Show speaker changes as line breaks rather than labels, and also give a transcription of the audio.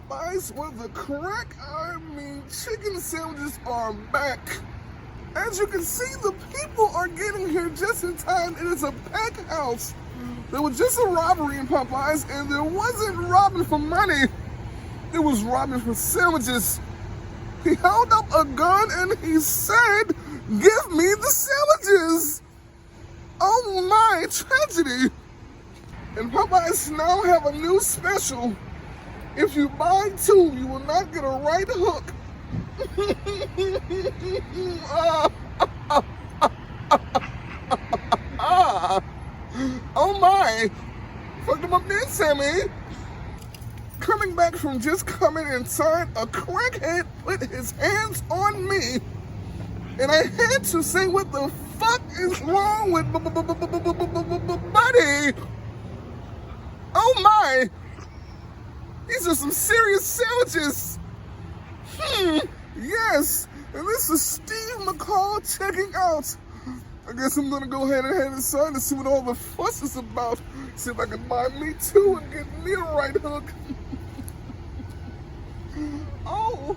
Popeyes with the crack. Chicken sandwiches are back. As you can see, the people are getting here just in time. It is a packed house. There was just a robbery in Popeyes, and there wasn't robbing for money. It was robbing for sandwiches. He held up a gun and he said, "Give me the sandwiches." Oh my, tragedy. And Popeyes now have a new special. If you buy two, you will not get a right hook. Oh my. Fucked him up there, Sammy. Coming back from just coming inside, a crackhead put his hands on me. And I had to say, what the fuck is wrong with buddy? Oh my. These are some serious sandwiches. Yes. And this is Steve Mcall checking out. I guess I'm gonna go ahead and head inside and see what all the fuss is about. See if I can buy me two and get me a right hook. Oh.